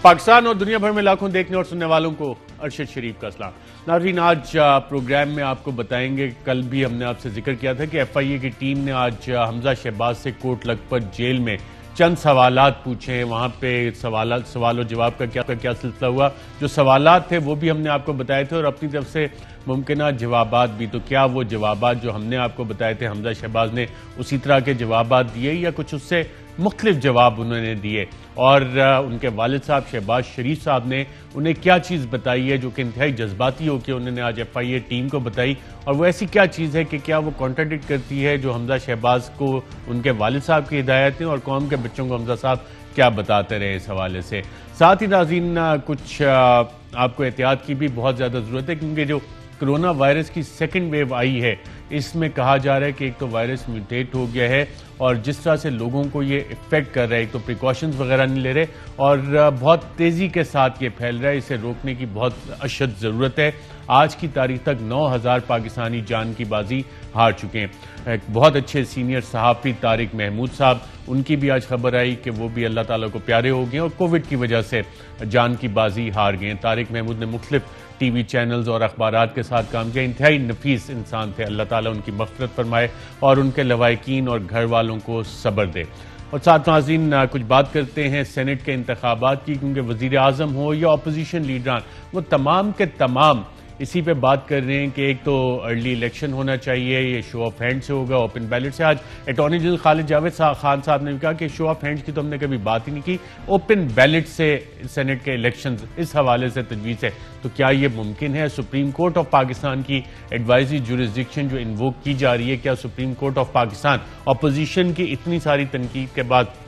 پاکستان اور دنیا بھر میں لاکھوں دیکھنے اور سننے والوں کو ارشد شریف کا اسلام۔ ناظرین، آج پروگرام میں آپ کو بتائیں گے، کل بھی ہم نے آپ سے ذکر کیا تھا کہ ایف آئی اے کی ٹیم نے آج حمزہ شہباز سے کوٹ لکھپت جیل میں چند سوالات پوچھے ہیں۔ وہاں پہ سوال و جواب کا کیا سلسلہ ہوا، جو سوالات تھے وہ بھی ہم نے آپ کو بتائے تھے اور اپنی طرف سے ممکنہ جوابات بھی۔ تو کیا وہ جوابات جو ہم نے آپ کو بتائے تھے حمزہ شہباز نے اسی طرح کے جوابات دیے یا کچھ اس سے مختلف جواب انہوں نے دیے، اور ان کے والد صاحب شہباز شریف صاحب نے انہیں کیا چیز بتائی ہے جو کہ انتہائی جذباتی ہو کے انہوں نے آج ایف آئی اے ٹیم کو بتائی، اور وہ ایسی کیا چیز ہے کہ کیا وہ کانٹراڈکٹ کرتی ہے جو حمزہ شہباز کو ان کے والد صاحب کی ہدایتیں اور قوم کے بچوں کو حمزہ صاحب کیا بتاتے رہے اس حوالے سے۔ ساتھ ہی ناظرین، کچھ آپ کو احتیاط کی بھی بہت زیادہ ضرورت ہے، کیونکہ جو کرونا وائرس کی سیکنڈ ویو آئی ہے، اس میں کہا جا رہا ہے کہ ایک تو وائرس میوٹیٹ ہو گیا ہے اور جس طرح سے لوگوں کو یہ افیکٹ کر رہا ہے، ایک تو پریکاشنز وغیرہ نہیں لے رہے اور بہت تیزی کے ساتھ یہ پھیل رہا ہے، اسے روکنے کی بہت اشد ضرورت ہے۔ آج کی تاریخ تک 9,000 پاکستانی جان کی بازی ہار چکے ہیں۔ ایک بہت اچھے سینئر صحافی طارق محمود صاحب، ان کی بھی آج خبر آئی کہ وہ بھی اللہ تعالیٰ کو پیارے ہو گئے اور کووڈ کی وجہ سے جان کی بازی ہار گئے ہیں۔ طارق محمود نے مختلف ٹی وی چینلز اور اخبارات کے ساتھ کام کیا، انتہائی نفیس انسان تھے، اللہ تعالیٰ ان کی مغفرت فرمائے اور ان کے لواحقین اور گھر والوں کو صبر دے۔ اور ساتھ ناظرین، کچھ بات کرتے ہیں سینٹ کے انتخابات کی، کیونکہ وزیر اعظم ہو یا اپوزیشن لیڈران، وہ تمام کے تمام اسی پہ بات کر رہے ہیں کہ ایک تو ارلی الیکشن ہونا چاہیے، یہ شو آف ہینڈ سے ہوگا، اوپن بیلٹ سے۔ آج اٹارنی جنرل خالد جاوید خان صاحب نے بھی کہا کہ شو آف ہینڈ کی تو ہم نے کبھی بات ہی نہیں کی، اوپن بیلٹ سے سینٹ کے الیکشنز اس حوالے سے تجویز ہے۔ تو کیا یہ ممکن ہے؟ سپریم کورٹ آف پاکستان کی ایڈوائزری جورسڈکشن جو انووک کی جا رہی ہے، کیا supreme court of Pakistan opposition کی اتنی ساری تنقید کے بعد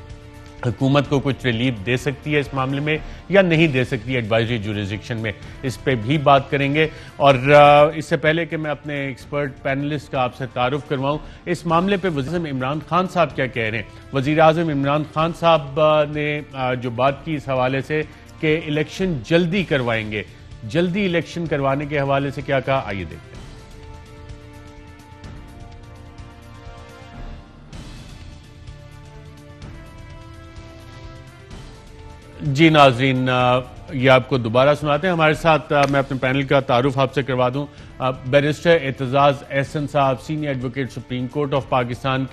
حکومت کو کچھ ریلیف دے سکتی ہے اس معاملے میں یا نہیں دے سکتی ایڈوائزری جورسڈکشن میں؟ اس پہ بھی بات کریں گے۔ اور اس سے پہلے کہ میں اپنے ایکسپرٹ پینلسٹ کا آپ سے تعارف کرواؤں، اس معاملے پہ وزیر اعظم عمران خان صاحب کیا کہہ رہے ہیں۔ وزیر اعظم عمران خان صاحب نے جو بات کی اس حوالے سے کہ الیکشن جلدی کروائیں گے، جلدی الیکشن کروانے کے حوالے سے کیا کہا، آئیے دیکھتے ہیں۔ جی ناظرین، یہ آپ کو دوبارہ سناتے ہیں۔ ہمارے ساتھ میں اپنے پینل کا تعارف آپ سے کروا دوں، بیرسٹر اعتزاز احسن صاحب، senior advocate supreme court of Pakistan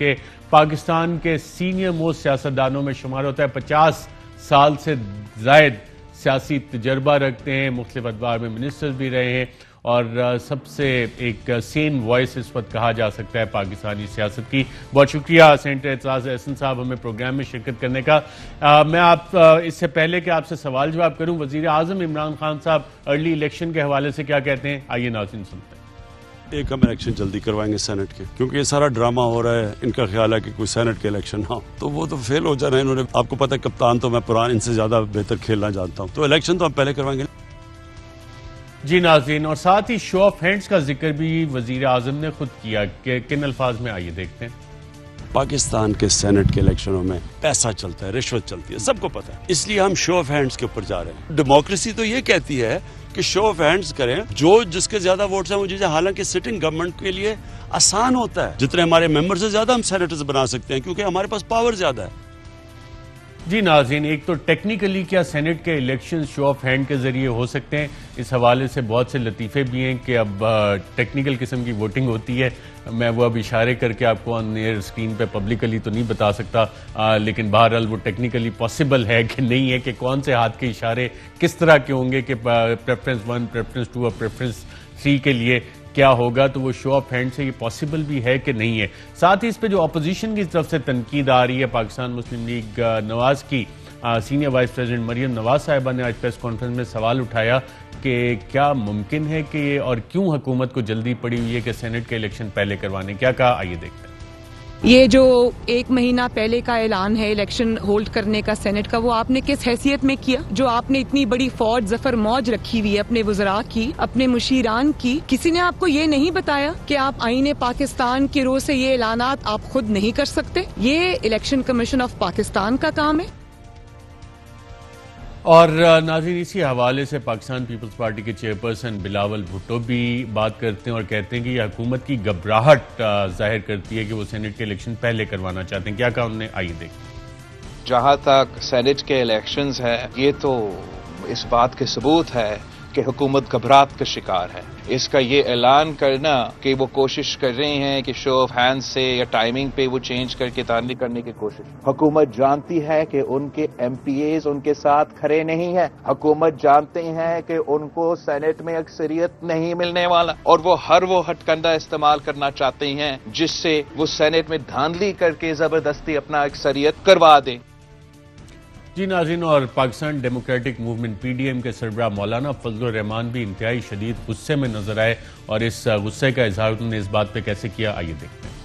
کے سینئر موسٹ سیاستدانوں میں شمار ہوتا ہے، 50 سال سے زائد سیاسی تجربہ رکھتے ہیں، مختلف ادوار میں منسٹر بھی رہے ہیں اور سب سے ایک سین وائس اس وقت کہا جا سکتا ہے پاکستانی سیاست کی۔ بہت شکریہ سینیٹر اعتزاز احسن صاحب ہمیں پروگرام میں شرکت کرنے کا۔ میں آپ اس سے پہلے کہ آپ سے سوال جواب کروں، وزیر اعظم عمران خان صاحب ارلی الیکشن کے حوالے سے کیا کہتے ہیں، آئیے ناظرین سنتے ہیں۔ ایک ہم الیکشن جلدی کروائیں گے سینٹ کے، کیونکہ یہ سارا ڈرامہ ہو رہا ہے، ان کا خیال ہے کہ کوئی سینٹ کے الیکشن ہاں تو وہ تو فیل ہو جا رہے ہیں انہوں نے۔ آپ کو پتہ ہے کپتان تو میں پران ان سے زیادہ بہتر کھیلنا جانتا ہوں، تو الیکشن تو ہم پہلے کروائیں گے۔ جی ناظرین، اور ساتھ ہی شو آف ہینڈز کا ذکر بھی وزیر اعظم نے خود کیا، کہ کن الفاظ میں، آئیے دیکھتے ہیں۔ پاکستان کے سینٹ کے الیکشنوں میں پیسہ چلتا ہے، رشوت چلتی ہے، سب کو پتہ ہے، اس لیے ہم شو آف ہینڈز کے اوپر جا رہے ہیں۔ ڈیموکریسی تو یہ کہتی ہے کہ شو آف ہینڈز کریں، جو جس کے زیادہ ووٹس ہیں مجھے، حالانکہ سٹنگ گورنمنٹ کے لیے آسان ہوتا ہے، جتنے ہمارے ممبرز سے زیادہ ہم سینیٹرز بنا سکتے ہیں کیونکہ ہمارے پاس پاور زیادہ ہے۔ جی ناظرین، ایک تو ٹیکنیکلی کیا سینٹ کے الیکشن شو آف ہینڈ کے ذریعے ہو سکتے ہیں، اس حوالے سے بہت سے لطیفے بھی ہیں کہ اب ٹیکنیکل قسم کی ووٹنگ ہوتی ہے۔ میں وہ اب اشارے کر کے آپ کو آن ایئر اسکرین پہ پبلکلی تو نہیں بتا سکتا، لیکن بہرحال وہ ٹیکنیکلی پاسبل ہے کہ نہیں ہے، کہ کون سے ہاتھ کے اشارے کس طرح کے ہوں گے، کہ پریفرنس 1، پریفرنس 2 اور پریفرنس 3 کے لیے کیا ہوگا، تو وہ شو آف ہینڈ سے یہ پاسبل بھی ہے کہ نہیں ہے۔ ساتھ ہی اس پہ جو اپوزیشن کی طرف سے تنقید آ رہی ہے، پاکستان مسلم لیگ نواز کی senior vice president Maryam Nawaz صاحبہ نے آج پریس کانفرنس میں سوال اٹھایا کہ کیا ممکن ہے کہ اور کیوں حکومت کو جلدی پڑی ہوئی ہے کہ سینٹ کے الیکشن پہلے کروانے، کیا کہا، آئیے دیکھتے ہیں۔ یہ جو 1 مہینہ پہلے کا اعلان ہے الیکشن ہولڈ کرنے کا سینٹ کا، وہ آپ نے کس حیثیت میں کیا؟ جو آپ نے اتنی بڑی فوج ظفر موج رکھی ہوئی ہے اپنے وزراء کی، اپنے مشیران کی، کسی نے آپ کو یہ نہیں بتایا کہ آپ آئین پاکستان کی روح سے یہ اعلانات آپ خود نہیں کر سکتے؟ یہ الیکشن کمیشن آف پاکستان کا کام ہے۔ اور ناظرین، اسی حوالے سے پاکستان پیپلز پارٹی کے چیئرپرسن بلاول بھٹو بھی بات کرتے ہیں اور کہتے ہیں کہ یہ حکومت کی گھبراہٹ ظاہر کرتی ہے کہ وہ سینٹ کے الیکشن پہلے کروانا چاہتے ہیں، کیا کہا انہوں نے، آئیے دیکھیں۔ جہاں تک سینٹ کے الیکشنز ہے، یہ تو اس بات کے ثبوت ہے کہ حکومت گھبراہٹ کا شکار ہے. اس کا یہ اعلان کرنا کہ وہ کوشش کر رہے ہیں کہ شو آف ہینڈ سے یا ٹائمنگ پہ وہ چینج کر کے تاندی کرنے کی کوشش. حکومت جانتی ہے کہ ان کے ایم پی ایز ان کے ساتھ کھڑے نہیں ہیں. حکومت جانتے ہیں کہ ان کو سینٹ میں اکثریت نہیں ملنے والا، اور وہ ہر وہ ہتھ کنڈا استعمال کرنا چاہتے ہیں جس سے وہ سینٹ میں دھاندلی کر کے زبردستی اپنا اکثریت کروا دیں. جی ناظرین، اور Pakistan Democratic Movement P D M کے سربراہ مولانا فضل الرحمان بھی انتہائی شدید غصے میں نظر آئے، اور اس غصے کا اظہار انہوں نے اس بات پہ کیسے کیا، آئیے دیکھتے ہیں.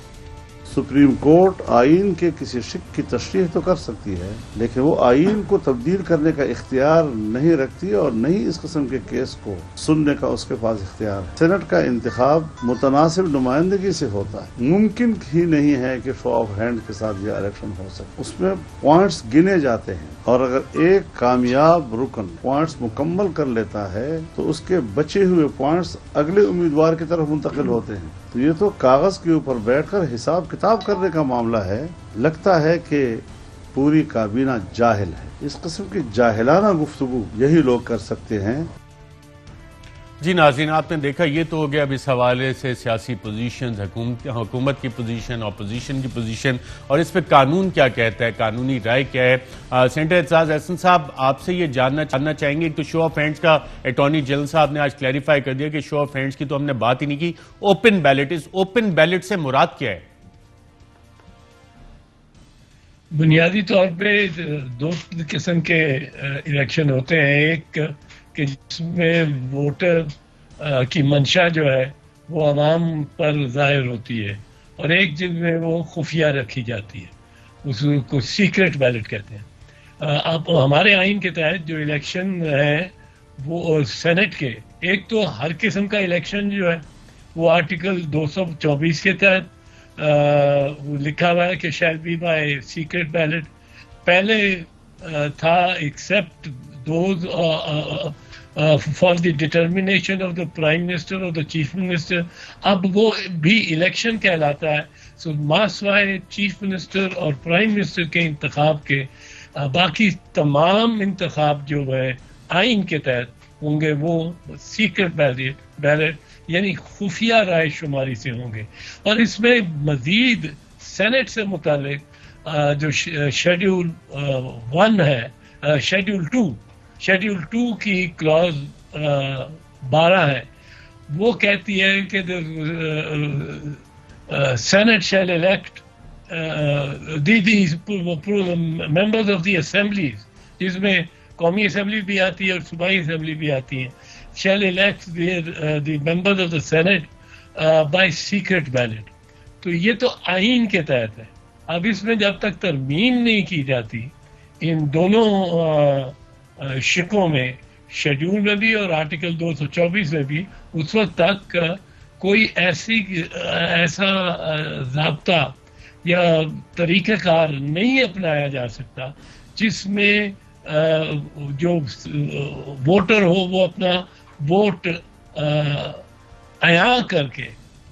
سپریم کورٹ آئین کے کسی شق کی تشریح تو کر سکتی ہے، لیکن وہ آئین کو تبدیل کرنے کا اختیار نہیں رکھتی، اور نہیں اس قسم کے کیس کو سننے کا اس کے پاس اختیار ہے. سینٹ کا انتخاب متناسب نمائندگی سے ہوتا ہے. ممکن ہی نہیں ہے کہ شو آف ہینڈ کے ساتھ یہ الیکشن ہو سکے. اس میں پوائنٹس گنے جاتے ہیں، اور اگر ایک کامیاب رکن پوائنٹس مکمل کر لیتا ہے تو اس کے بچے ہوئے پوائنٹس اگلے امیدوار کی طرف منتقل ہوتے ہیں. تو یہ تو کاغذ کے اوپر بیٹھ کر حساب کتاب کرنے کا معاملہ ہے. لگتا ہے کہ پوری کابینہ جاہل ہے. اس قسم کی جاہلانہ گفتگو یہی لوگ کر سکتے ہیں. جی ناظرین، آپ نے دیکھا یہ تو ہو گیا اب اس حوالے سے سیاسی پوزیشنز، حکومت کی پوزیشن، اپوزیشن کی پوزیشن، اور اس پہ قانون کیا کہتا ہے، قانونی رائے کیا ہے. سینیٹر اعتزاز احسن صاحب، آپ سے یہ جاننا چاہیں گے، ایک تو شو آف ہینڈز کا اٹارنی جنرل صاحب نے آج کلیریفائی کر دیا کہ شو آف ہینڈز کی تو ہم نے بات ہی نہیں کی، اوپن بیلٹ. اس اوپن بیلٹ سے مراد کیا ہے؟ بنیادی طور پہ دو قسم کے الیکشن ہوتے ہیں. ایک کہ جس میں ووٹر کی منشا جو ہے وہ عوام پر ظاہر ہوتی ہے، اور ایک جن میں وہ خفیہ رکھی جاتی ہے، اس کو سیکرٹ بیلٹ کہتے ہیں. اب ہمارے آئین کے تحت جو الیکشن ہے وہ سینٹ کے، ایک تو ہر قسم کا الیکشن جو ہے وہ آرٹیکل 224 کے تحت لکھا ہوا ہے کہ shall be by secret ballot. پہلے تھا except those for the determination of the prime minister اور دا چیف منسٹر. اب وہ بھی الیکشن کہلاتا ہے. سو ماسوائے چیف منسٹر اور پرائم منسٹر کے انتخاب کے باقی تمام انتخاب جو ہے آئین کے تحت ہوں گے وہ سیکرٹ بیلٹ یعنی خفیہ رائے شماری سے ہوں گے. اور اس میں مزید سینٹ سے متعلق جو شیڈیول 1 ہے، شیڈیول 2 کی کلاز 12 ہے، وہ کہتی ہے کہ Senate shall elect members of the assemblies, جس میں قومی اسمبلی بھی آتی ہے اور صوبائی اسمبلی بھی آتی ہیں، shall elect the members of the Senate by secret ballot. تو یہ تو آئین کے تحت ہے. اب اس میں جب تک ترمیم نہیں کی جاتی ان دونوں شقوں میں، شیڈیول میں بھی اور آرٹیکل 224 میں بھی، اس وقت تک کوئی ایسا ضابطہ یا طریقہ کار نہیں اپنایا جا سکتا جس میں جو ووٹر ہو وہ اپنا ووٹ عیاں کر کے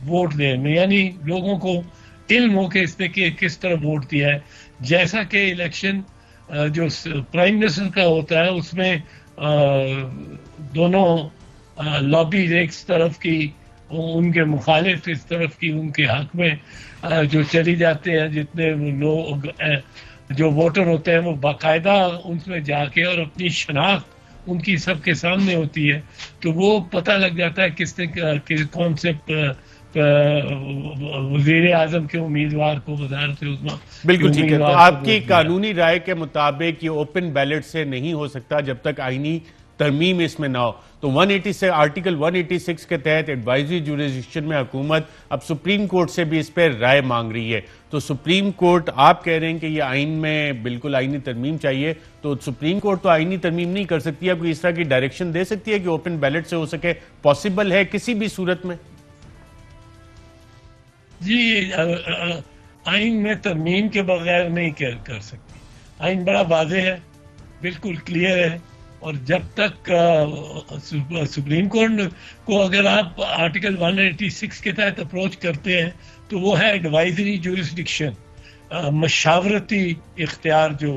ووٹ دے، یعنی لوگوں کو علم ہو کہ اس نے کس طرح ووٹ دیا ہے. جیسا کہ الیکشن جو پرائم منسٹر کا ہوتا ہے اس میں دونوں لابیز ایک طرف کی ان کے مخالف اس طرف کی ان کے حق میں جو چلی جاتے ہیں، جتنے لوگ جو ووٹر ہوتے ہیں وہ باقاعدہ ان میں جا کے اور اپنی شناخت ان کی سب کے سامنے ہوتی ہے، تو وہ پتہ لگ جاتا ہے کس نے کون سے وزیر اعظم کے امیدوار کو وزارت عظمیٰ. بالکل ٹھیک ہے. تو آپ کی قانونی رائے کے مطابق یہ اوپن بیلٹ سے نہیں ہو سکتا جب تک آئینی ترمیم اس میں نہ ہو. تو 186 آرٹیکل 186 کے تحت ایڈوائزری جوریسڈکشن میں حکومت اب سپریم کورٹ سے بھی اس پہ رائے مانگ رہی ہے. تو سپریم کورٹ آپ کہہ رہے ہیں کہ یہ آئین میں بالکل آئینی ترمیم چاہیے، تو سپریم کورٹ تو آئینی ترمیم نہیں کر سکتی ہے، کوئی اس طرح کی ڈائریکشن دے سکتی ہے کہ اوپن بیلٹ سے ہو سکے؟ پاسبل ہے کسی بھی صورت میں؟ جی آئین میں ترمیم کے بغیر نہیں کر سکتی. آئین بڑا واضح ہے، بالکل کلیئر ہے، اور جب تک سپریم کورٹ کو اگر آپ آرٹیکل 186 کے تحت اپروچ کرتے ہیں تو وہ ہے ایڈوائزری جوریسڈکشن، مشاورتی اختیار جو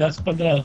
10-15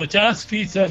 50%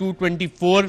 224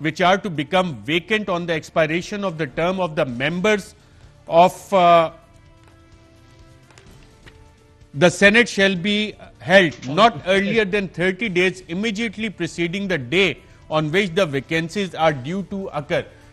which are to become vacant on the expiration of the term of the members of the Senate shall be held not earlier than 30 days immediately preceding the day on which the vacancies are due to occur.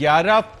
11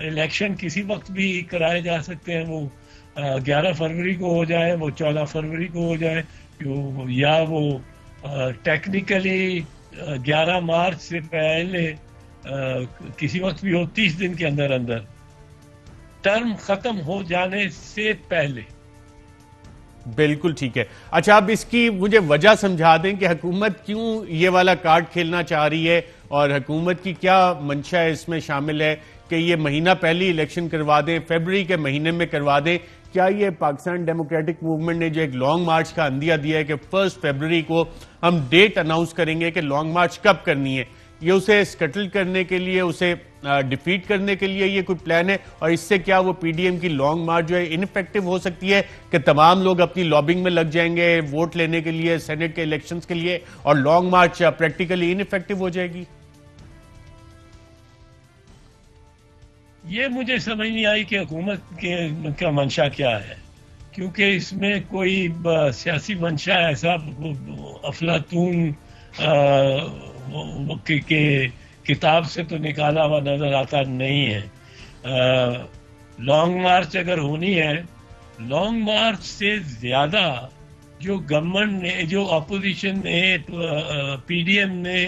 election کسی وقت بھی کرائے جا سکتے ہیں، وہ 11 فروری کو ہو جائے، وہ 14 فروری کو ہو جائے، یا وہ ٹیکنیکلی 11 مارچ سے پہلے کسی وقت بھی ہو، 30 دن کے اندر اندر ٹرم ختم ہو جانے سے پہلے۔ بالکل ٹھیک ہے۔ اچھا، اب اس کی مجھے وجہ سمجھا دیں کہ حکومت کیوں یہ والا کارڈ کھیلنا چاہ رہی ہے، اور حکومت کی کیا منشا اس میں شامل ہے کہ یہ مہینہ پہلی الیکشن کروا دیں، فیبرری کے مہینے میں کروا دیں؟ کیا یہ پاکستان ڈیموکریٹک موومنٹ نے جو ایک لانگ مارچ کا عندیہ دیا ہے کہ 1 فیبرری کو ہم ڈیٹ اناؤنس کریں گے کہ لانگ مارچ کب کرنی ہے، یہ اسے سکٹل کرنے کے لیے، اسے ڈیفیٹ کرنے کے لیے یہ کوئی پلان ہے؟ اور اس سے کیا وہ پی ڈی ایم کی لانگ مارچ جو ہے انفیکٹو ہو سکتی ہے کہ تمام لوگ اپنی لابنگ میں لگ جائیں گے ووٹ لینے کے لیے، سینٹ کے الیکشنز کے لیے، اور لانگ مارچ پریکٹیکلی انفیکٹو ہو جائے گی؟ یہ مجھے سمجھ نہیں آئی کہ حکومت کا منشا کیا ہے، کیونکہ اس میں کوئی سیاسی منشا ایسا افلاطون کے کتاب سے تو نکالا ہوا نظر آتا نہیں ہے۔ لانگ مارچ اگر ہونی ہے، لانگ مارچ سے زیادہ جو گورنمنٹ نے، جو اپوزیشن نے، پی ڈی ایم نے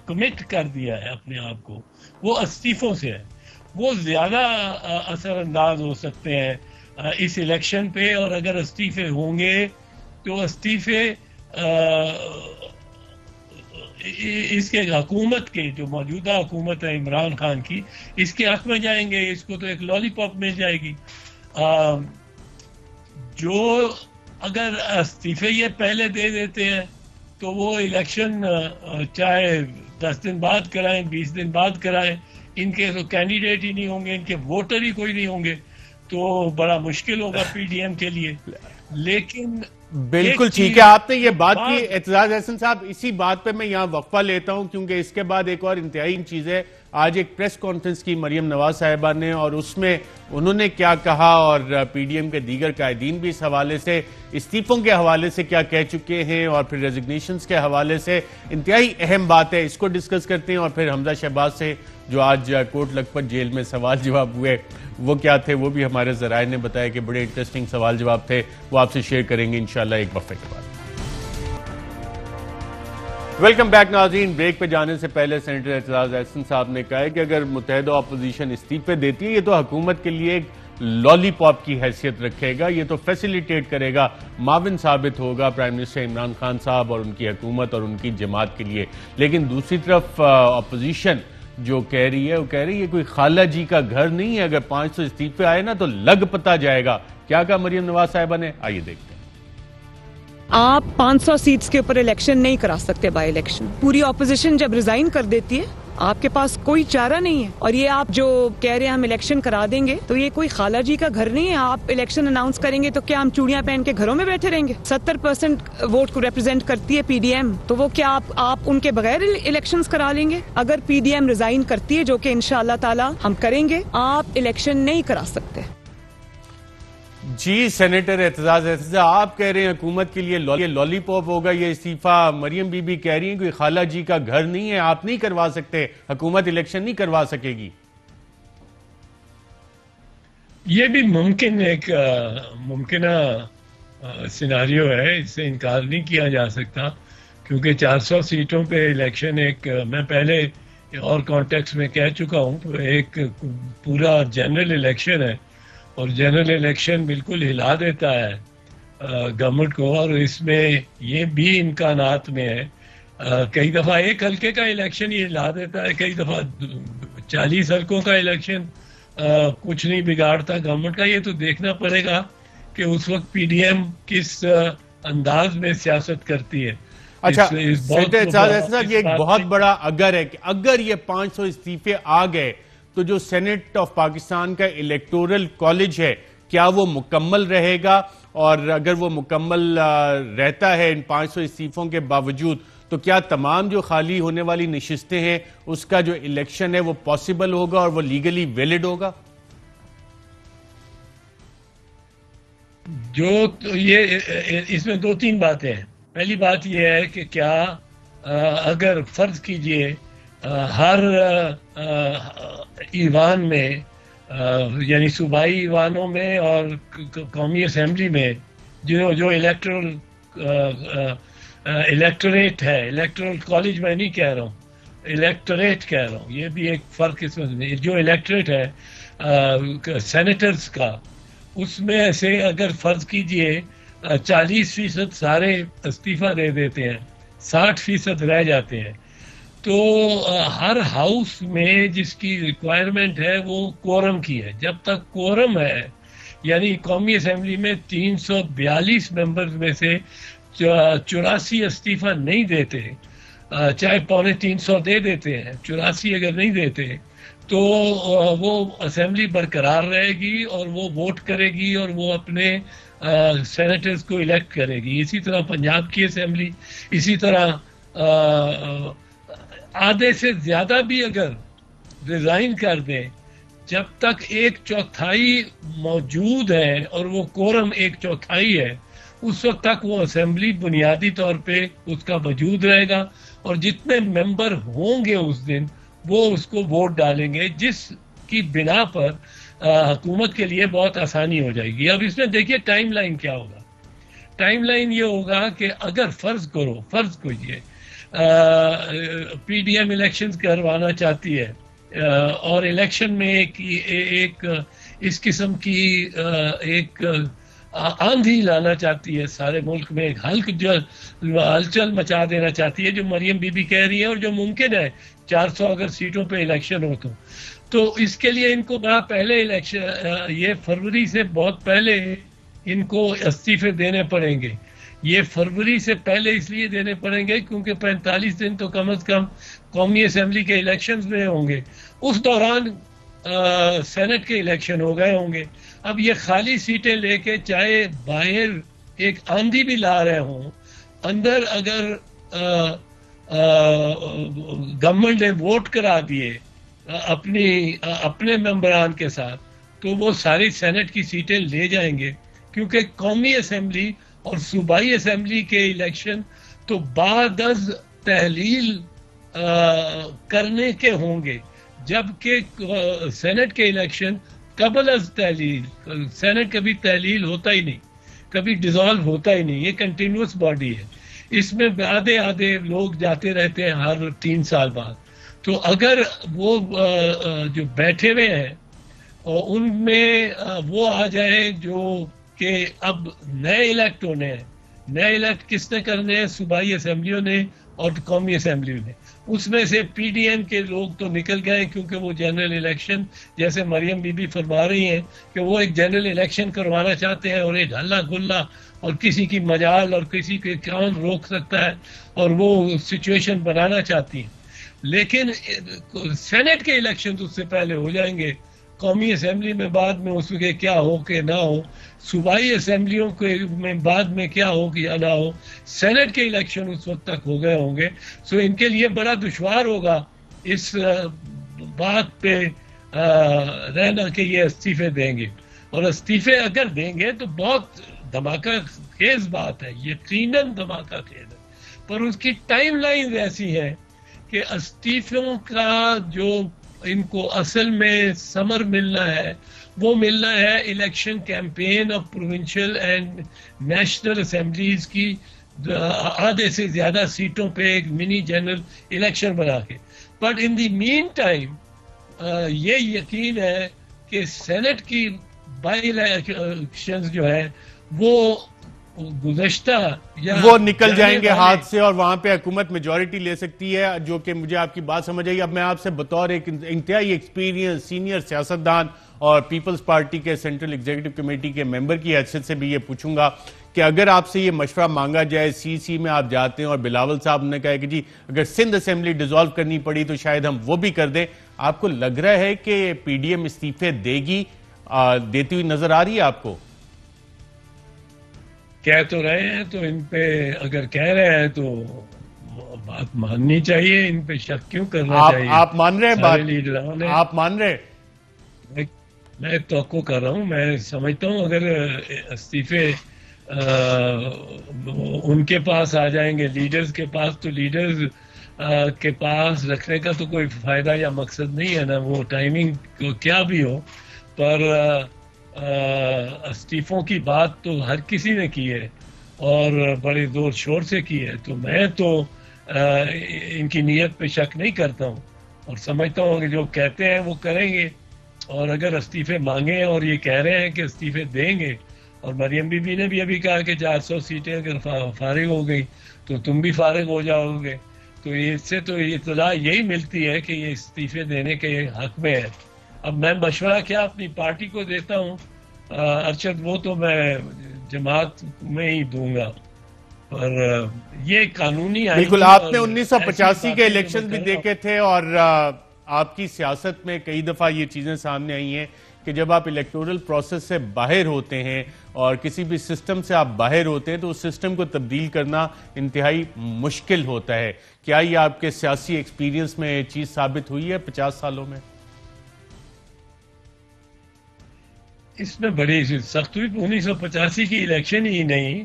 کمٹ کر دیا ہے اپنے آپ کو، وہ استعفوں سے ہے، وہ زیادہ اثر انداز ہو سکتے ہیں اس الیکشن پہ۔ اور اگر استعفے ہوں گے تو استعفے اس کے حکومت کے، جو موجودہ حکومت ہے عمران خان کی، اس کے حق میں جائیں گے، اس کو تو ایک لالی پاپ مل جائے گی۔ جو اگر استعفے یہ پہلے دے دیتے ہیں تو وہ الیکشن چاہے 10 دن بعد کرائیں، 20 دن بعد کرائیں، ان کے تو کینڈیڈیٹ ہی نہیں ہوں گے، ان کے ووٹر ہی کوئی نہیں ہوں گے، تو بڑا مشکل ہوگا پی ڈی ایم کے لیے۔ لیکن بالکل ٹھیک ہے، آپ نے یہ بات کی اعتزاز احسن صاحب، اسی بات پہ میں یہاں وقفہ لیتا ہوں، کیونکہ اس کے بعد ایک اور انتہائی چیز ہے۔ آج ایک پریس کانفرنس کی مریم نواز صاحبہ نے، اور اس میں انہوں نے کیا کہا، اور پی ڈی ایم کے دیگر قائدین بھی اس حوالے سے، استعفوں کے حوالے سے کیا کہہ چکے ہیں، اور پھر ریزگنیشنز کے حوالے سے انتہائی اہم بات ہے، اس کو ڈسکس کرتے ہیں۔ اور پھر حمزہ شہباز سے جو آج کوٹ لکھپت جیل میں سوال جواب ہوئے وہ کیا تھے، وہ بھی ہمارے ذرائع نے بتایا کہ بڑے انٹرسٹنگ سوال جواب تھے، وہ آپ سے شیئر کریں گے انشاءاللہ ایک وقفے کے بعد۔ ویلکم بیک ناظرین، بریک پہ جانے سے پہلے سینیٹر اعتزاز احسن صاحب نے کہا ہے کہ اگر متحدہ اپوزیشن استعفے دیتی ہے، یہ تو حکومت کے لیے ایک لالی پاپ کی حیثیت رکھے گا، یہ تو فیسیلیٹیٹ کرے گا، معاون ثابت ہوگا پرائم منسٹر عمران خان صاحب اور ان کی حکومت اور ان کی جماعت کے لیے۔ لیکن دوسری طرف اپوزیشن جو کہہ رہی ہے، وہ کہہ رہی ہے کوئی خالہ جی کا گھر نہیں ہے، اگر 500 استعفے آئے نا تو لگ پتا جائے گا۔ کیا کہا مریم نواز صاحبہ نے، آئیے دیکھتے ہیں۔ آپ 500 سیٹس کے اوپر الیکشن نہیں کرا سکتے بائی الیکشن۔ پوری اپوزیشن جب ریزائن کر دیتی ہے، آپ کے پاس کوئی چارہ نہیں ہے۔ اور یہ آپ جو کہہ رہے ہیں ہم الیکشن کرا دیں گے، تو یہ کوئی خالہ جی کا گھر نہیں ہے۔ آپ الیکشن اناؤنس کریں گے تو کیا ہم چوڑیاں پہن کے گھروں میں بیٹھے رہیں گے؟ 70% ووٹ کو ریپرزینٹ کرتی ہے پی ڈی ایم، تو وہ کیا آپ ان کے بغیر الیکشنز کرا لیں گے؟ اگر پی ڈی ایم ریزائن کرتی ہے، جو کہ انشاءاللہ تعالی ہم کریں گے، آپ الیکشن نہیں کرا سکتے۔ جی سینیٹر اعتزاز احسن، آپ کہہ رہے ہیں حکومت کے لیے لالی پاپ ہوگا یہ استعفیٰ، مریم بی بی کہہ رہی ہیں کوئی خالہ جی کا گھر نہیں ہے، آپ نہیں کروا سکتے، حکومت الیکشن نہیں کروا سکے گی۔ یہ بھی ممکن ایک ممکنہ سیناریو ہے، اس سے انکار نہیں کیا جا سکتا، کیونکہ 400 سیٹوں پہ الیکشن ایک، میں پہلے اور کانٹیکس میں کہہ چکا ہوں، ایک پورا جنرل الیکشن ہے، اور جنرل الیکشن بالکل ہلا دیتا ہے گورنمنٹ کو، اور اس میں یہ بھی امکانات میں ہے کئی دفعہ ایک حلقے کا الیکشن یہ ہلا دیتا ہے، کئی دفعہ 40 حلقوں کا الیکشن کچھ نہیں بگاڑتا گورنمنٹ کا۔ یہ تو دیکھنا پڑے گا کہ اس وقت پی ڈی ایم کس انداز میں سیاست کرتی ہے۔ اچھا سینیٹر اعتزاز احسن صاحب، یہ ایک بہت بڑا اگر ہے کہ اگر یہ 500 استعفے آ گئے تو جو سینٹ آف پاکستان کا الیکٹورل کالج ہے کیا وہ مکمل رہے گا؟ اور اگر وہ مکمل رہتا ہے ان 500 استعفوں کے باوجود، تو کیا تمام جو خالی ہونے والی نشستیں ہیں اس کا جو الیکشن ہے وہ پاسبل ہوگا اور وہ لیگلی ویلڈ ہوگا؟ جو یہ اس میں 2-3 باتیں ہیں۔ پہلی بات یہ ہے کہ کیا اگر فرض کیجئے ہر ایوان میں یعنی صوبائی ایوانوں میں اور قومی اسمبلی میں جو الیکٹوریٹ ہے، الیکٹورل کالج میں نہیں کہہ رہا ہوں، الیکٹوریٹ کہہ رہا ہوں، یہ بھی ایک فرق اس میں، جو الیکٹوریٹ ہے سینیٹرز کا، اس میں سے اگر فرض کیجئے 40% سارے استعفیٰ دے دیتے ہیں، 60% رہ جاتے ہیں، تو ہر ہاؤس میں جس کی ریکوائرمنٹ ہے وہ کورم کی ہے. جب تک کورم ہے، یعنی قومی اسمبلی میں 342 ممبرز میں سے 84 استعفیٰ نہیں دیتے، چاہے 350 دے دیتے ہیں، 84 اگر نہیں دیتے تو وہ اسمبلی برقرار رہے گی اور وہ ووٹ کرے گی اور وہ اپنے سینیٹرز کو الیکٹ کرے گی. اسی طرح پنجاب کی اسمبلی، اسی طرح آدھے سے زیادہ بھی اگر ریزائن کر دیں، جب تک 1/4 موجود ہے اور وہ کورم 1/4 ہے، اس وقت تک وہ اسمبلی بنیادی طور پہ اس کا وجود رہے گا، اور جتنے ممبر ہوں گے اس دن وہ اس کو ووٹ ڈالیں گے، جس کی بنا پر حکومت کے لیے بہت آسانی ہو جائے گی. اب اس میں دیکھیے ٹائم لائن کیا ہوگا. ٹائم لائن یہ ہوگا کہ اگر فرض کیجیے پی ڈی ایم الیکشن کروانا چاہتی ہے اور الیکشن میں ایک اس قسم کی ایک آندھی لانا چاہتی ہے، سارے ملک میں ایک ہلچل مچا دینا چاہتی ہے، جو مریم بی بی کہہ رہی ہے اور جو ممکن ہے 400 اگر سیٹوں پہ الیکشن ہو تو اس کے لیے ان کو بڑا پہلے الیکشن، یہ فروری سے بہت پہلے ان کو استعفے دینے پڑیں گے. یہ فروری سے پہلے اس لیے دینے پڑیں گے کیونکہ 45 دن تو کم از کم قومی اسمبلی کے الیکشنز میں ہوں گے، اس دوران سینٹ کے الیکشن ہو گئے ہوں گے. اب یہ خالی سیٹیں لے کے چاہے باہر ایک آندھی بھی لا رہے ہوں، اندر اگر گورنمنٹ نے ووٹ کرا دیے اپنے ممبران کے ساتھ، تو وہ ساری سینٹ کی سیٹیں لے جائیں گے، کیونکہ قومی اسمبلی اور صوبائی اسمبلی کے الیکشن تو بعد از تحلیل کرنے کے ہوں گے، جبکہ سینٹ کے الیکشن قبل از تحلیل. سینٹ کبھی تحلیل ہوتا ہی نہیں، کبھی ڈیزالو ہوتا ہی نہیں، یہ کنٹینیوس باڈی ہے، اس میں آدھے لوگ جاتے رہتے ہیں ہر 3 سال بعد. تو اگر وہ جو بیٹھے ہوئے ہیں اور ان میں وہ آ جائے جو کہ اب نئے الیکٹ ہونے ہیں، نئے الیکٹ کس نے کرنے ہیں؟ صوبائی اسمبلیوں نے اور قومی اسمبلیوں نے. اس میں سے پی ڈی ایم کے لوگ تو نکل گئے کیونکہ وہ جنرل الیکشن، جیسے مریم بی بی فرما رہی ہیں کہ وہ ایک جنرل الیکشن کروانا چاہتے ہیں اور ایک ہلا گلا اور کسی کی مجال اور کسی کے کون روک سکتا ہے اور وہ سچویشن بنانا چاہتی ہیں. لیکن سینٹ کے الیکشن اس سے پہلے ہو جائیں گے، قومی اسمبلی میں بعد میں اس کے کیا ہو کہ نہ ہو، صوبائی اسمبلیوں کے میں بعد میں کیا ہو کہ یا نہ ہو، سینٹ کے الیکشن اس وقت تک ہو گئے ہوں گے. سو ان کے لیے بڑا دشوار ہوگا اس بات پہ رہنا کہ یہ استعفے دیں گے، اور استعفے اگر دیں گے تو بہت دھماکہ خیز بات ہے، یقیناً دھماکہ خیز ہے. پر اس کی ٹائم لائن ایسی ہے کہ استعفوں کا جو ان کو اصل میں ثمر ملنا ہے وہ ملنا ہے election campaign of provincial and national assemblies کی آدھے سے زیادہ سیٹوں پہ ایک منی جنرل الیکشن بنا کے. But in the main time یہ یقین ہے کہ سینٹ کی بائی الیکشنز جو ہے وہ گزشتہ وہ نکل جائیں گے ہاتھ سے اور وہاں پہ حکومت میجورٹی لے سکتی ہے، جو کہ مجھے آپ کی بات سمجھ آئی. اب میں آپ سے بطور ایک انتہائی ایکسپیرینس سینئر سیاستدان اور پیپلز پارٹی کے سینٹرل ایگزیکٹو کمیٹی کے ممبر کی حیثیت سے بھی یہ پوچھوں گا کہ اگر آپ سے یہ مشورہ مانگا جائے، سی میں آپ جاتے ہیں اور بلاول صاحب نے کہا کہ جی اگر سندھ اسمبلی ڈیزالو کرنی پڑی تو شاید ہم وہ بھی کر دیں، آپ کو لگ رہا ہے کہ پی ڈی ایم استعفے دے گی، دیتی ہوئی نظر آ رہی ہے آپ کو؟ کہہ تو رہے ہیں تو ان پہ اگر کہہ رہے ہیں تو بات ماننی چاہیے، ان پہ شک کیوں کرنا چاہیے؟ آپ مان رہے ہیں بات؟ لیڈروں نے آپ مان رہے؟ میں توقع کر رہا ہوں، میں سمجھتا ہوں اگر استعفے ان کے پاس آ جائیں گے لیڈرز کے پاس، تو لیڈرز کے پاس رکھنے کا تو کوئی فائدہ یا مقصد نہیں ہے نا. وہ ٹائمنگ کیا بھی ہو پر استعفوں کی بات تو ہر کسی نے کی ہے اور بڑے زور شور سے کی ہے. تو میں تو ان کی نیت پہ شک نہیں کرتا ہوں اور سمجھتا ہوں کہ جو کہتے ہیں وہ کریں گے. اور اگر استعفے مانگے اور یہ کہہ رہے ہیں کہ استعفے دیں گے، اور مریم بی بی نے بھی ابھی کہا کہ 400 سیٹیں اگر فارغ ہو گئی تو تم بھی فارغ ہو جاؤ گے، تو اس سے تو اطلاع یہی ملتی ہے کہ یہ استعفے دینے کے حق میں ہے. اب میں مشورہ کیا اپنی پارٹی کو دیتا ہوں ارشد، وہ تو میں جماعت میں ہی دوں گا. اور یہ قانونی بالکل. آپ نے 1985 کے الیکشن بھی دیکھے تھے اور آپ کی سیاست میں کئی دفعہ یہ چیزیں سامنے آئی ہیں کہ جب آپ الیکٹورل پروسیس سے باہر ہوتے ہیں اور کسی بھی سسٹم سے آپ باہر ہوتے ہیں تو اس سسٹم کو تبدیل کرنا انتہائی مشکل ہوتا ہے. کیا یہ آپ کے سیاسی ایکسپیرینس میں چیز ثابت ہوئی ہے 50 سالوں میں؟ اس میں بڑی سخت ہوئی. 1985 کی الیکشن ہی نہیں،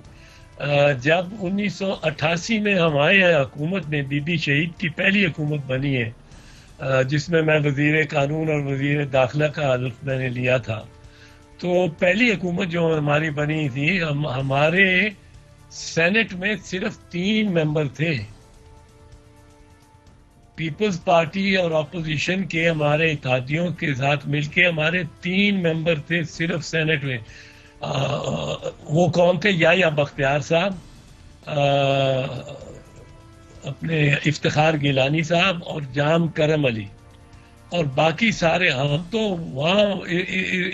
جب 1988 میں ہمارے حکومت میں بی بی شہید کی پہلی حکومت بنی ہے جس میں میں وزیر قانون اور وزیر داخلہ کا حلف میں نے لیا تھا. تو پہلی حکومت جو ہماری بنی تھی، ہمارے سینٹ میں صرف 3 ممبر تھے. پیپلز پارٹی اور اپوزیشن کے ہمارے اتحادیوں کے ساتھ مل کے ہمارے 3 ممبر تھے صرف سینٹ میں. وہ کون تھے؟ یا بختیار صاحب، اپنے افتخار گیلانی صاحب اور جام کرم علی، اور باقی سارے. ہم تو وہاں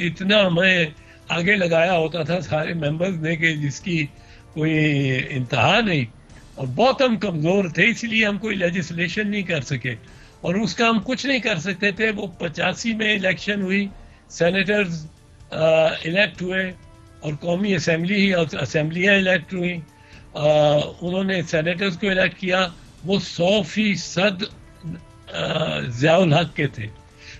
اتنا ہمیں آگے لگایا ہوتا تھا سارے ممبرز نے کہ جس کی کوئی انتہا نہیں، اور بہت ہم کمزور تھے، اس لیے ہم کوئی لیجسلیشن نہیں کر سکے اور اس کا ہم کچھ نہیں کر سکتے تھے. وہ 85 میں الیکشن ہوئی، سینیٹرز الیکٹ ہوئے اور قومی اسمبلیاں الیکٹ ہوئیں. انہوں نے سینیٹرز کو الیکٹ کیا، وہ 100% ضیاء الحق کے تھے.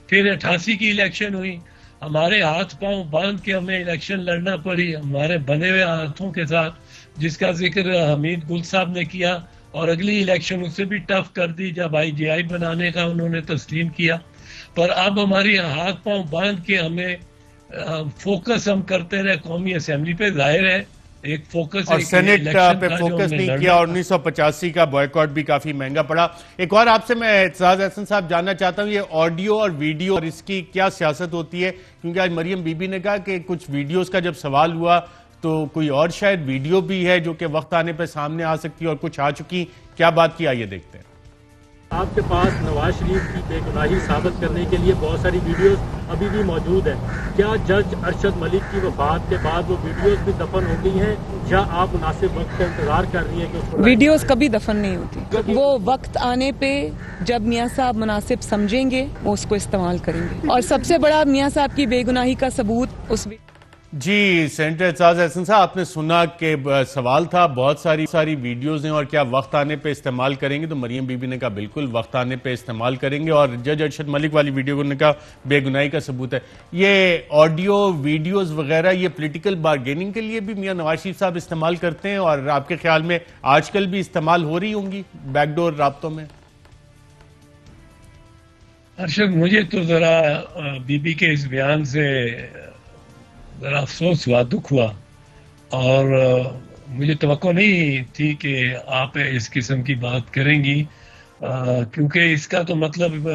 پھر 88 کی الیکشن ہوئی، ہمارے ہاتھ پاؤں باندھ کے ہمیں الیکشن لڑنا پڑی ہمارے بندے ہوئے ہاتھوں کے ساتھ، جس کا ذکر حمید گل صاحب نے کیا. اور اگلی الیکشن اس سے بھی ٹف کر دی جب IGI بنانے کا انہوں نے تسلیم کیا. پر اب ہماری ہاتھ پاؤں باندھ کے ہمیں فوکس ہم کرتے رہے قومی اسمبلی پہ. ظاہر ہے ایک فوکس اور سینٹ پہ فوکس نہیں کیا اور 1985 کا بوائیکاٹ بھی کافی مہنگا پڑا. ایک اور آپ سے میں اعتزاز احسن صاحب جاننا چاہتا ہوں، یہ آڈیو اور ویڈیو اور اس کی کیا سیاست ہوتی ہے؟ کیونکہ آج مریم بی بی نے کہا کہ کچھ ویڈیوز کا جب سوال ہوا تو کوئی اور شاید ویڈیو بھی ہے جو کہ وقت آنے پہ سامنے آ سکتی ہے اور کچھ آ چکی. کیا بات کی، آئیے دیکھتے ہیں. آپ کے پاس نواز شریف کی بے گناہی ثابت کرنے کے لیے بہت ساری ویڈیوز ابھی بھی موجود ہیں. کیا جج ارشد ملک کی وفات کے بعد وہ ویڈیوز بھی دفن ہو گئی ہیں یا آپ مناسب وقت کا انتظار کر رہی ہیں کہ اس کو؟ ویڈیوز کبھی دفن نہیں ہوتی، وہ وقت آنے پہ جب میاں صاحب مناسب سمجھیں گے وہ اس کو استعمال کریں گے. اور سب سے بڑا میاں صاحب کی بے گناہی کا ثبوت اس جی سینیٹر اعتزاز احسن صاحب، آپ نے سنا کہ سوال تھا بہت ساری ویڈیوز ہیں اور کیا وقت آنے پہ استعمال کریں گے؟ تو مریم بی بی نے کہا بالکل وقت آنے پہ استعمال کریں گے. اور جج ارشد ملک والی ویڈیو کو نے کہا بے گناہی کا ثبوت ہے. یہ آڈیو ویڈیوز وغیرہ یہ پولیٹیکل بارگیننگ کے لیے بھی میاں نواز شریف صاحب استعمال کرتے ہیں اور آپ کے خیال میں آج کل بھی استعمال ہو رہی ہوں گی بیک ڈور رابطوں میں؟ ارشد، مجھے تو ذرا بی بی کے اس بیان سے ذرا افسوس ہوا، دکھ ہوا، اور مجھے توقع نہیں تھی کہ آپ اس قسم کی بات کریں گی، کیونکہ اس کا تو مطلب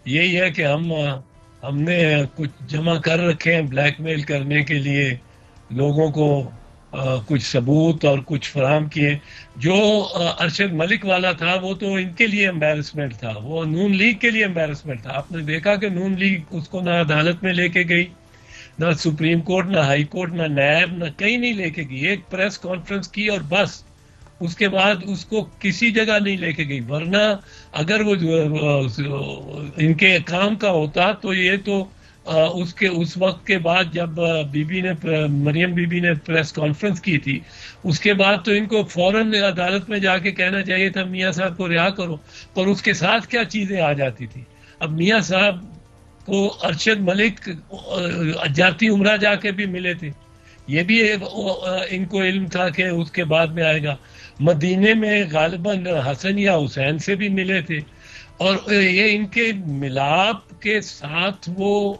یہی ہے کہ ہم نے کچھ جمع کر رکھے ہیں بلیک میل کرنے کے لیے لوگوں کو، کچھ ثبوت اور کچھ فراہم کیے. جو ارشد ملک والا تھا وہ تو ان کے لیے امبیرسمنٹ تھا، وہ نون لیگ کے لیے امبیرسمنٹ تھا. آپ نے دیکھا کہ نون لیگ اس کو نہ عدالت میں لے کے گئی، نہ سپریم کورٹ، نہ ہائی کورٹ، نہ نیب، نہ کہیں نہیں لے کے گئی. ایک پریس کانفرنس کی اور بس، اس کے بعد اس کو کسی جگہ نہیں لے کے گئی. ورنہ اگر وہ ان کے کام کا ہوتا تو یہ تو اس وقت کے بعد جب مریم بی بی نے پریس کانفرنس کی تھی اس کے بعد تو ان کو فوراً عدالت میں جا کے کہنا چاہیے تھا میاں صاحب کو رہا کرو. پر اس کے ساتھ کیا چیزیں آ جاتی تھی. اب میاں صاحب کو ارشد ملک جاتی عمرہ جا کے بھی ملے تھے، یہ بھی ان کو علم تھا کہ اس کے بعد میں آئے گا. مدینے میں غالباً حسن یا حسین سے بھی ملے تھے. اور یہ ان کے ملاپ کے ساتھ وہ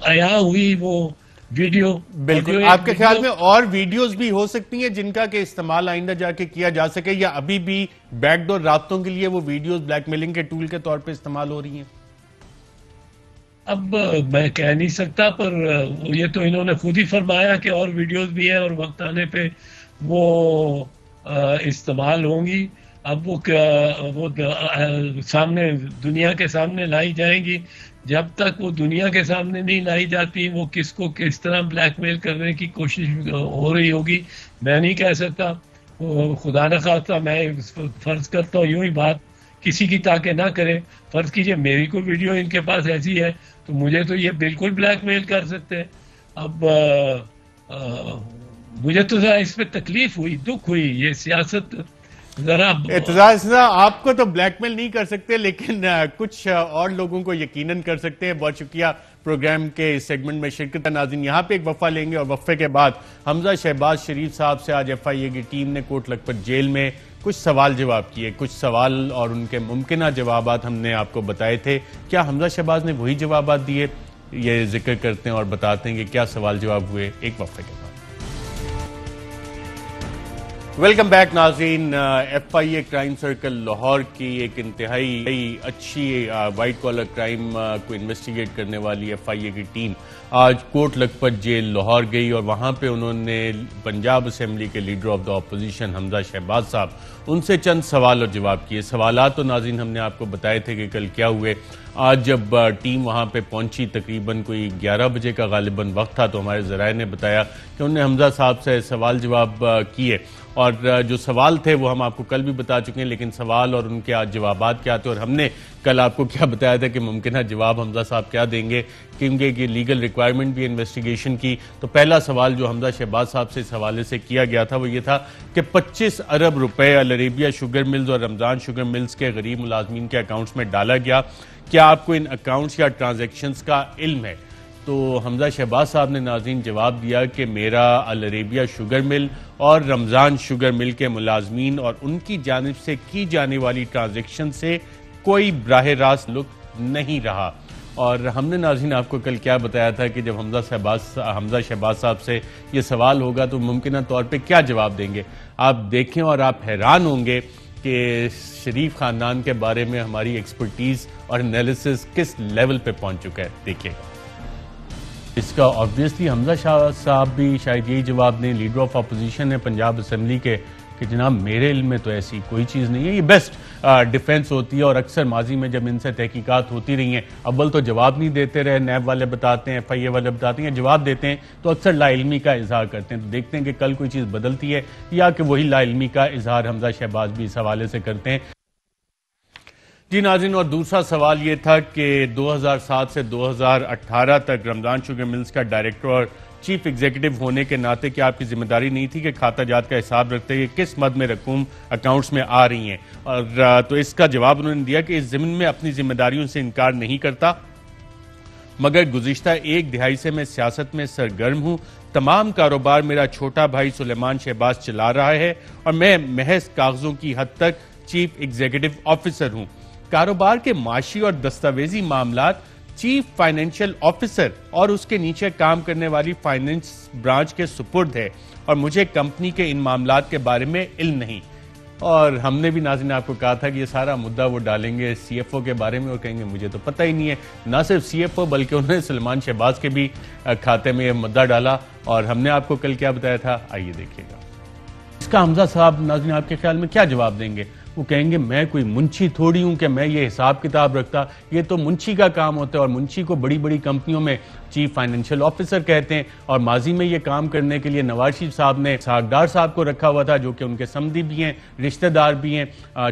آیا ہوئی وہ ویڈیو. بالکل. آپ کے خیال میں اور ویڈیوز بھی ہو سکتی ہیں جن کا کہ استعمال آئندہ جا کے کیا جا سکے، یا ابھی بھی بیک ڈور رابطوں کے لیے وہ ویڈیوز بلیک میلنگ کے ٹول کے طور پہ استعمال ہو رہی ہیں؟ اب میں کہہ نہیں سکتا، پر یہ تو انہوں نے خود ہی فرمایا کہ اور ویڈیوز بھی ہیں اور وقت آنے پہ وہ استعمال ہوں گی. اب وہ سامنے دنیا کے سامنے لائی جائیں گی. جب تک وہ دنیا کے سامنے نہیں لائی جاتی وہ کس کو کس طرح بلیک میل کرنے کی کوشش ہو رہی ہوگی میں نہیں کہہ سکتا. خدا نہ خواستہ میں فرض کرتا ہوں یوں ہی بات کسی کی تاکہ نہ کرے، فرض کیجئے میری کوئی ویڈیو ان کے پاس ایسی ہے تو مجھے تو یہ بالکل بلیک میل کر سکتے ہیں. اب مجھے تو ذرا اس پہ تکلیف ہوئی، دکھ ہوئی. یہ سیاست ذرا اعتزاز صاحب آپ کو تو بلیک میل نہیں کر سکتے لیکن کچھ اور لوگوں کو یقیناً کر سکتے ہیں. بہت شکریہ پروگرام کے اس سیگمنٹ میں شرکت. ناظرین یہاں پہ ایک وقفہ لیں گے اور وقفے کے بعد حمزہ شہباز شریف صاحب سے آج FIA کی ٹیم نے کوٹ لکھپت جیل میں کچھ سوال جواب کیے. کچھ سوال اور ان کے ممکنہ جوابات ہم نے آپ کو بتائے تھے. کیا حمزہ شہباز نے وہی جوابات دیے؟ یہ ذکر کرتے ہیں اور بتاتے ہیں کہ کیا سوال جواب ہوئے ایک وقفے کے بعد. ویلکم بیک ناظرین. FIA کرائم سرکل لاہور کی ایک انتہائی اچھی وائٹ کالر کرائم کو انویسٹیگیٹ کرنے والی FIA کی ٹیم آج کوٹ لکھپت جیل لاہور گئی اور وہاں پہ انہوں نے پنجاب اسمبلی کے لیڈر آف دا اپوزیشن حمزہ شہباز صاحب ان سے چند سوال اور جواب کیے. سوالات تو ناظرین ہم نے آپ کو بتائے تھے کہ کل کیا ہوئے. آج جب ٹیم وہاں پہ پہنچی تقریباً کوئی 11 بجے کا غالباً وقت تھا تو ہمارے ذرائع نے بتایا کہ انہوں نے حمزہ صاحب سے سوال جواب کیے اور جو سوال تھے وہ ہم آپ کو کل بھی بتا چکے ہیں لیکن سوال اور ان کے آج جوابات کیا تھے اور ہم نے کل آپ کو کیا بتایا تھا کہ ممکنہ جواب حمزہ صاحب کیا دیں گے کیونکہ یہ لیگل ریکوائرمنٹ بھی انویسٹیگیشن کی. تو پہلا سوال جو حمزہ شہباز صاحب سے اس حوالے سے کیا گیا تھا وہ یہ تھا کہ 25 ارب روپے العربیہ شوگر ملز اور رمضان شوگر ملز کے غریب ملازمین کے اکاؤنٹس میں ڈالا گیا. کیا آپ کو ان اکاؤنٹس یا ٹرانزیکشنز کا علم ہے؟ تو حمزہ شہباز صاحب نے ناظرین جواب دیا کہ میرا العربیہ شوگر مل اور رمضان شوگر مل کے ملازمین اور ان کی جانب سے کی جانے والی ٹرانزیکشن سے کوئی براہ راست تعلق نہیں رہا. اور ہم نے ناظرین آپ کو کل کیا بتایا تھا کہ جب حمزہ شہباز صاحب سے یہ سوال ہوگا تو ممکنہ طور پہ کیا جواب دیں گے. آپ دیکھیں اور آپ حیران ہوں گے کہ شریف خاندان کے بارے میں ہماری ایکسپرٹیز اور انالیسس کس لیول پہ پہنچ چکا ہے. دیکھیے گا اس کا آبویسلی حمزہ صاحب بھی شاید یہی جواب دیں. لیڈر آف اپوزیشن ہے پنجاب اسمبلی کے کہ جناب میرے علم میں تو ایسی کوئی چیز نہیں ہے. یہ بیسٹ ڈیفنس ہوتی ہے اور اکثر ماضی میں جب ان سے تحقیقات ہوتی رہی ہیں اول تو جواب نہیں دیتے رہے. نیب والے بتاتے ہیں FIA والے بتاتے ہیں جواب دیتے ہیں تو اکثر لا علمی کا اظہار کرتے ہیں. تو دیکھتے ہیں کہ کل کوئی چیز بدلتی ہے یا کہ وہی لا علمی کا اظہار حمزہ شہباز بھی اس حوالے سے کرتے ہیں. جی ناظرین اور دوسرا سوال یہ تھا کہ 2007 سے 2018 تک رمضان شوگر ملز کا ڈائریکٹر اور چیف ایگزیکٹو ہونے کے ناطے کیا آپ کی ذمہ داری نہیں تھی کہ کھاتہ جات کا حساب رکھتے ہیں کس مد میں رقوم اکاؤنٹس میں آ رہی ہیں؟ اور تو اس کا جواب انہوں نے دیا کہ اس ضمن میں اپنی ذمہ داریوں سے انکار نہیں کرتا مگر گزشتہ ایک دہائی سے میں سیاست میں سرگرم ہوں. تمام کاروبار میرا چھوٹا بھائی سلیمان شہباز چلا رہا ہے اور میں محض کاغذوں کی حد تک چیف ایگزیکٹو آفیسر ہوں. کاروبار کے معاشی اور دستاویزی معاملات چیف فائنینشل آفیسر اور اس کے نیچے کام کرنے والی فائنینس برانچ کے سپرد ہے اور مجھے کمپنی کے ان معاملات کے بارے میں علم نہیں. اور ہم نے بھی ناظرین آپ کو کہا تھا کہ یہ سارا مدعا وہ ڈالیں گے CFO کے بارے میں اور کہیں گے مجھے تو پتہ ہی نہیں ہے. نہ صرف CFO بلکہ انہوں نے سلیمان شہباز کے بھی کھاتے میں یہ مدعا ڈالا اور ہم نے آپ کو کل کیا بتایا تھا آئیے دیکھیے گا. اس کا حمزہ صاحب ناظرین آپ کے خیال میں کیا جواب دیں گے؟ وہ کہیں گے میں کوئی منشی تھوڑی ہوں کہ میں یہ حساب کتاب رکھتا. یہ تو منشی کا کام ہوتا ہے اور منشی کو بڑی بڑی کمپنیوں میں چیف فائنینشل آفیسر کہتے ہیں اور ماضی میں یہ کام کرنے کے لیے نواز شریف صاحب نے ساگدار صاحب کو رکھا ہوا تھا جو کہ ان کے سمدی بھی ہیں رشتہ دار بھی ہیں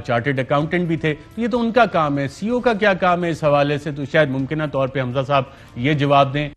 چارٹرڈ اکاؤنٹنٹ بھی تھے. یہ تو ان کا کام ہے. CEO کا کیا کام ہے اس حوالے سے؟ تو شاید ممکنہ طور پہ حمزہ صاحب یہ جواب دیں.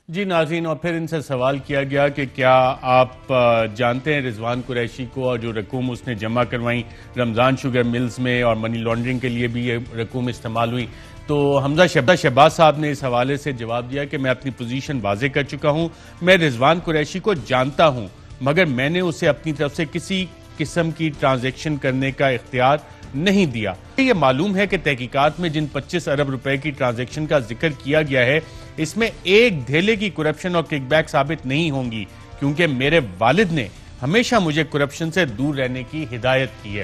جی ناظرین اور پھر ان سے سوال کیا گیا کہ کیا آپ جانتے ہیں رضوان قریشی کو اور جو رقوم اس نے جمع کروائیں رمضان شوگر ملز میں اور منی لانڈرنگ کے لیے بھی یہ رقوم استعمال ہوئی. تو حمزہ شہباز صاحب نے اس حوالے سے جواب دیا کہ میں اپنی پوزیشن واضح کر چکا ہوں. میں رضوان قریشی کو جانتا ہوں مگر میں نے اسے اپنی طرف سے کسی قسم کی ٹرانزیکشن کرنے کا اختیار نہیں دیا۔ یہ معلوم ہے کہ تحقیقات میں جن 25 ارب روپے کی ٹرانزیکشن کا ذکر کیا گیا ہے اس میں ایک دھیلے کی کرپشن اور کک بیک ثابت نہیں ہوں گی، کیونکہ میرے والد نے ہمیشہ مجھے کرپشن سے دور رہنے کی ہدایت کی ہے۔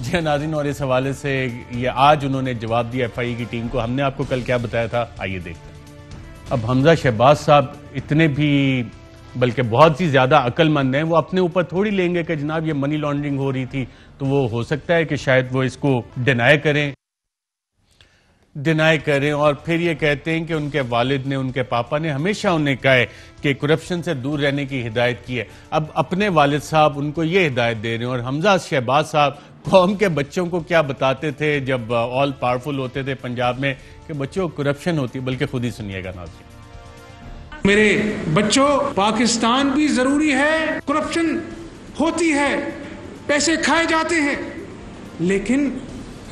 جی ناظرین، اور اس حوالے سے یہ آج انہوں نے جواب دیا ایف آئی اے کی ٹیم کو۔ ہم نے آپ کو کل کیا بتایا تھا، آئیے دیکھتے ہیں۔ اب حمزہ شہباز صاحب اتنے بھی بلکہ بہت سی زیادہ عقل مند ہیں، وہ اپنے اوپر تھوڑی لیں گے کہ جناب یہ منی لانڈرنگ ہو رہی تھی، تو وہ ہو سکتا ہے کہ شاید وہ اس کو ڈینائی کریں اور پھر یہ کہتے ہیں کہ ان کے والد نے، ان کے پاپا نے ہمیشہ انہیں کہا ہے کہ کرپشن سے دور رہنے کی ہدایت کی ہے۔ اب اپنے والد صاحب ان کو یہ ہدایت دے رہے ہیں، اور حمزہ شہباز صاحب قوم کے بچوں کو کیا بتاتے تھے جب آل پاورفل ہوتے تھے پنجاب میں کہ بچوں کو کرپشن ہوتی ہے، بلکہ خود ہی سنیے گا ناظرین۔ میرے بچوں، پاکستان بھی ضروری ہے، کرپشن ہوتی ہے، پیسے کھائے جاتے ہیں، لیکن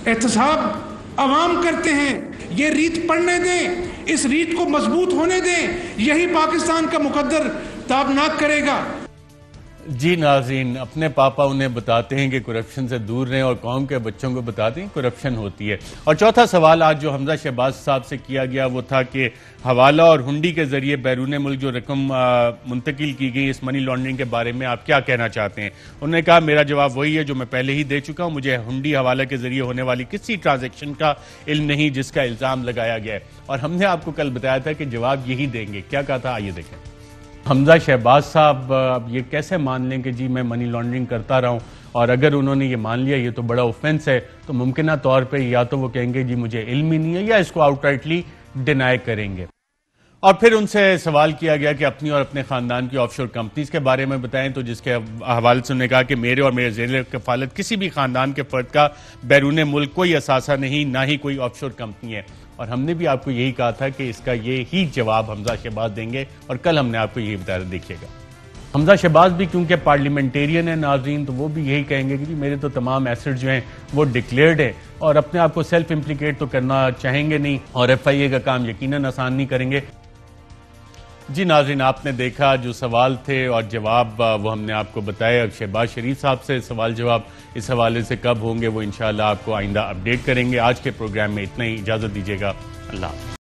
احتساب عوام کرتے ہیں۔ یہ ریت پڑھنے دیں، اس ریت کو مضبوط ہونے دیں، یہی پاکستان کا مقدر تابناک کرے گا۔ جی ناظرین، اپنے پاپا انہیں بتاتے ہیں کہ کرپشن سے دور رہیں، اور قوم کے بچوں کو بتاتے ہیں کرپشن ہوتی ہے۔ اور چوتھا سوال آج جو حمزہ شہباز صاحب سے کیا گیا وہ تھا کہ حوالہ اور ہنڈی کے ذریعے بیرون ملک جو رقم منتقل کی گئی اس منی لانڈرنگ کے بارے میں آپ کیا کہنا چاہتے ہیں؟ انہوں نے کہا میرا جواب وہی ہے جو میں پہلے ہی دے چکا ہوں، مجھے ہنڈی حوالہ کے ذریعے ہونے والی کسی ٹرانزیکشن کا علم نہیں جس کا الزام لگایا گیا ہے۔ اور ہم نے آپ کو کل بتایا تھا کہ جواب یہی دیں گے۔ کیا کہا تھا، آئیے دیکھیں۔ حمزہ شہباز صاحب اب یہ کیسے مان لیں کہ جی میں منی لانڈرنگ کرتا رہا ہوں، اور اگر انہوں نے یہ مان لیا یہ تو بڑا اوفینس ہے، تو ممکنہ طور پہ یا تو وہ کہیں گے جی مجھے علم ہی نہیں ہے، یا اس کو آؤٹ رائٹلی ڈینائی کریں گے۔ اور پھر ان سے سوال کیا گیا کہ اپنی اور اپنے خاندان کی آف شور کمپنیز کے بارے میں بتائیں، تو جس کے حوالے سے انہوں نے کہا کہ میرے اور میرے زیر کفالت کسی بھی خاندان کے فرد کا بیرون ملک کوئی اثاثہ نہیں، نہ ہی کوئی آف شور کمپنی ہے۔ اور ہم نے بھی آپ کو یہی کہا تھا کہ اس کا یہی جواب حمزہ شہباز دیں گے، اور کل ہم نے آپ کو یہی بتایا، دیکھیے گا۔ حمزہ شہباز بھی کیونکہ پارلیمنٹیرین ہیں ناظرین، تو وہ بھی یہی کہیں گے کہ جی میرے تو تمام ایسٹ جو ہیں وہ ڈکلیئرڈ ہیں، اور اپنے آپ کو سیلف امپلیکیٹ تو کرنا چاہیں گے نہیں، اور ایف آئی اے کا کام یقیناً آسان نہیں کریں گے۔ جی ناظرین، آپ نے دیکھا جو سوال تھے اور جواب وہ ہم نے آپ کو بتایا۔ شہباز شریف صاحب سے سوال جواب اس حوالے سے کب ہوں گے وہ انشاءاللہ آپ کو آئندہ اپڈیٹ کریں گے۔ آج کے پروگرام میں اتنا ہی، اجازت دیجیے گا، اللہ حافظ۔